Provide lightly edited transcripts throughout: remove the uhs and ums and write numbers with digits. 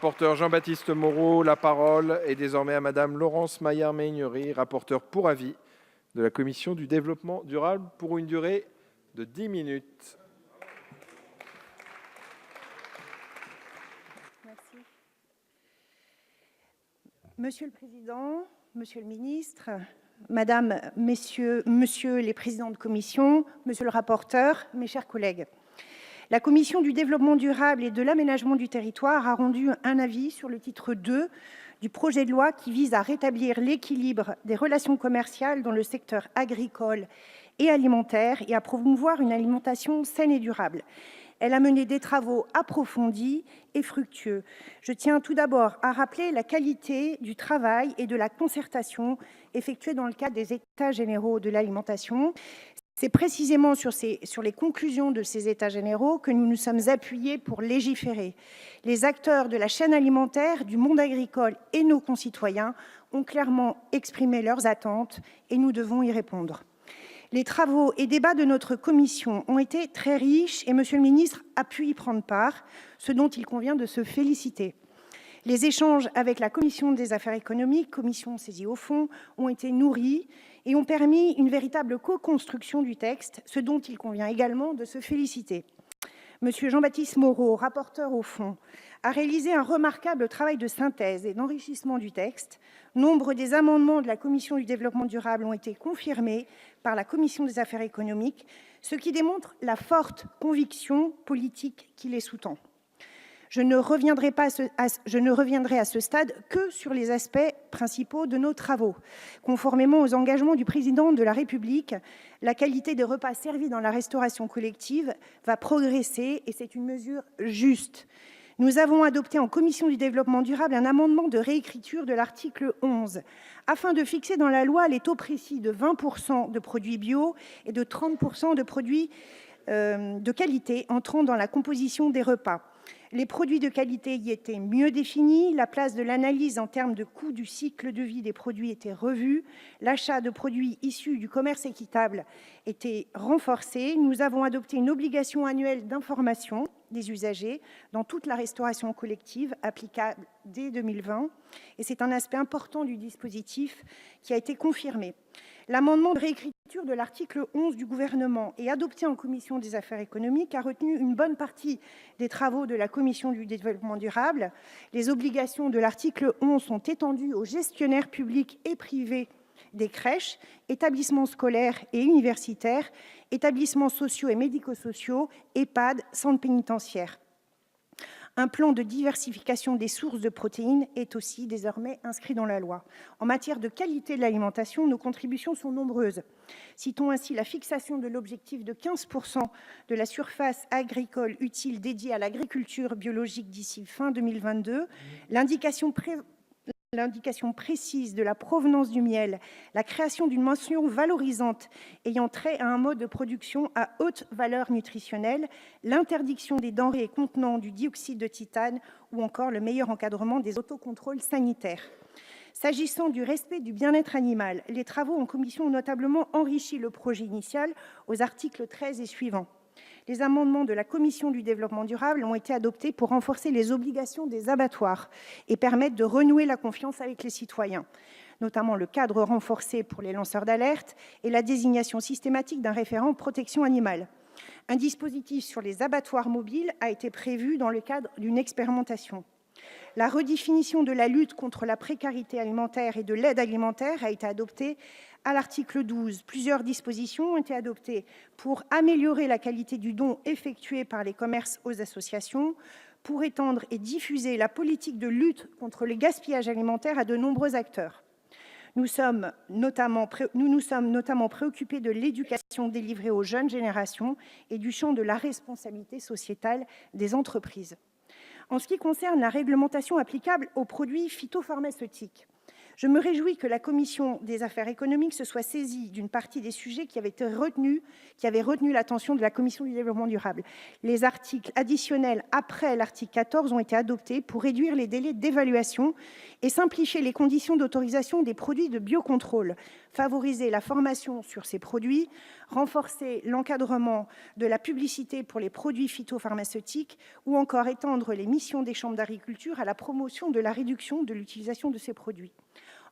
rapporteur Jean-Baptiste Moreau. La parole est désormais à Madame Laurence Maillard-Meignery, rapporteure pour avis de la Commission du développement durable, pour une durée de 10 minutes. Merci. Monsieur le Président, Monsieur le Ministre, Madame, Messieurs les Présidents de Commission, Monsieur le rapporteur, mes chers collègues. La Commission du développement durable et de l'aménagement du territoire a rendu un avis sur le titre 2 du projet de loi qui vise à rétablir l'équilibre des relations commerciales dans le secteur agricole et alimentaire et à promouvoir une alimentation saine et durable. Elle a mené des travaux approfondis et fructueux. Je tiens tout d'abord à rappeler la qualité du travail et de la concertation effectuée dans le cadre des États généraux de l'alimentation. C'est précisément sur les conclusions de ces États généraux que nous nous sommes appuyés pour légiférer. Les acteurs de la chaîne alimentaire, du monde agricole et nos concitoyens ont clairement exprimé leurs attentes et nous devons y répondre. Les travaux et débats de notre commission ont été très riches et Monsieur le ministre a pu y prendre part, ce dont il convient de se féliciter. Les échanges avec la Commission des affaires économiques, commission saisie au fond, ont été nourris et ont permis une véritable co-construction du texte, ce dont il convient également de se féliciter. Monsieur Jean-Baptiste Moreau, rapporteur au fond, a réalisé un remarquable travail de synthèse et d'enrichissement du texte. Nombre des amendements de la Commission du développement durable ont été confirmés par la Commission des affaires économiques, ce qui démontre la forte conviction politique qui les sous-tend. Je ne reviendrai à ce stade que sur les aspects principaux de nos travaux. Conformément aux engagements du président de la République, la qualité des repas servis dans la restauration collective va progresser et c'est une mesure juste. Nous avons adopté en commission du développement durable un amendement de réécriture de l'article 11 afin de fixer dans la loi les taux précis de 20% de produits bio et de 30% de produits de qualité entrant dans la composition des repas. Les produits de qualité y étaient mieux définis, la place de l'analyse en termes de coût du cycle de vie des produits était revue, l'achat de produits issus du commerce équitable était renforcé. Nous avons adopté une obligation annuelle d'information des usagers dans toute la restauration collective applicable dès 2020 et c'est un aspect important du dispositif qui a été confirmé. L'amendement de réécriture de l'article 11 du gouvernement et adopté en commission des affaires économiques a retenu une bonne partie des travaux de la commission du développement durable. Les obligations de l'article 11 sont étendues aux gestionnaires publics et privés des crèches, établissements scolaires et universitaires, établissements sociaux et médico-sociaux, EHPAD, centres pénitentiaires. Un plan de diversification des sources de protéines est aussi désormais inscrit dans la loi. En matière de qualité de l'alimentation, nos contributions sont nombreuses. Citons ainsi la fixation de l'objectif de 15% de la surface agricole utile dédiée à l'agriculture biologique d'ici fin 2022, l'indication précise de la provenance du miel, la création d'une mention valorisante ayant trait à un mode de production à haute valeur nutritionnelle, l'interdiction des denrées contenant du dioxyde de titane ou encore le meilleur encadrement des autocontrôles sanitaires. S'agissant du respect du bien-être animal, les travaux en commission ont notablement enrichi le projet initial aux articles 13 et suivants. Les amendements de la Commission du développement durable ont été adoptés pour renforcer les obligations des abattoirs et permettre de renouer la confiance avec les citoyens, notamment le cadre renforcé pour les lanceurs d'alerte et la désignation systématique d'un référent protection animale. Un dispositif sur les abattoirs mobiles a été prévu dans le cadre d'une expérimentation. La redéfinition de la lutte contre la précarité alimentaire et de l'aide alimentaire a été adoptée à l'article 12. Plusieurs dispositions ont été adoptées pour améliorer la qualité du don effectué par les commerces aux associations, pour étendre et diffuser la politique de lutte contre le gaspillage alimentaire à de nombreux acteurs. Nous nous sommes notamment préoccupés de l'éducation délivrée aux jeunes générations et du champ de la responsabilité sociétale des entreprises. En ce qui concerne la réglementation applicable aux produits phytopharmaceutiques, Je me réjouis que la commission des affaires économiques se soit saisie d'une partie des sujets qui avaient retenu l'attention de la commission du développement durable. Les articles additionnels après l'article 14 ont été adoptés pour réduire les délais d'évaluation et simplifier les conditions d'autorisation des produits de biocontrôle, favoriser la formation sur ces produits, renforcer l'encadrement de la publicité pour les produits phytopharmaceutiques ou encore étendre les missions des chambres d'agriculture à la promotion de la réduction de l'utilisation de ces produits.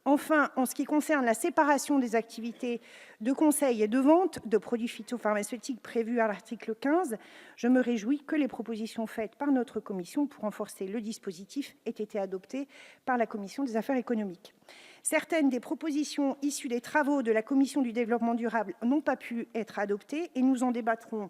Enfin, en ce qui concerne la séparation des activités de conseil et de vente de produits phytopharmaceutiques prévues à l'article 15, je me réjouis que les propositions faites par notre commission pour renforcer le dispositif aient été adoptées par la commission des affaires économiques. Certaines des propositions issues des travaux de la commission du développement durable n'ont pas pu être adoptées et nous en débattrons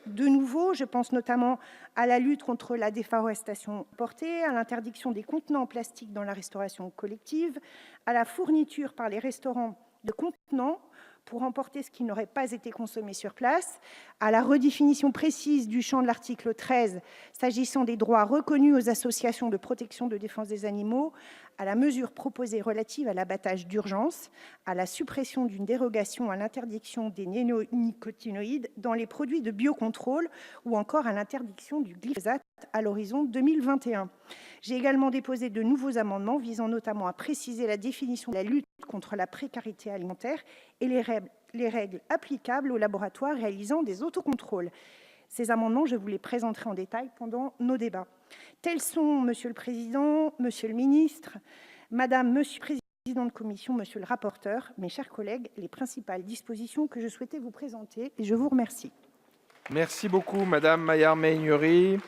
de nouveau. Je pense notamment à la lutte contre la déforestation importée, à l'interdiction des contenants en plastique dans la restauration collective, à la fourniture par les restaurants de contenants pour emporter ce qui n'aurait pas été consommé sur place, à la redéfinition précise du champ de l'article 13 s'agissant des droits reconnus aux associations de protection de défense des animaux, à la mesure proposée relative à l'abattage d'urgence, à la suppression d'une dérogation à l'interdiction des néonicotinoïdes dans les produits de biocontrôle ou encore à l'interdiction du glyphosate à l'horizon 2021. J'ai également déposé de nouveaux amendements visant notamment à préciser la définition de la lutte contre la précarité alimentaire et les règles applicables aux laboratoires réalisant des autocontrôles. Ces amendements, je vous les présenterai en détail pendant nos débats. Tels sont, Monsieur le Président, Monsieur le Ministre, Madame, Monsieur le Président de Commission, Monsieur le rapporteur, mes chers collègues, les principales dispositions que je souhaitais vous présenter et je vous remercie. Merci beaucoup, Madame Mayar-Meignery.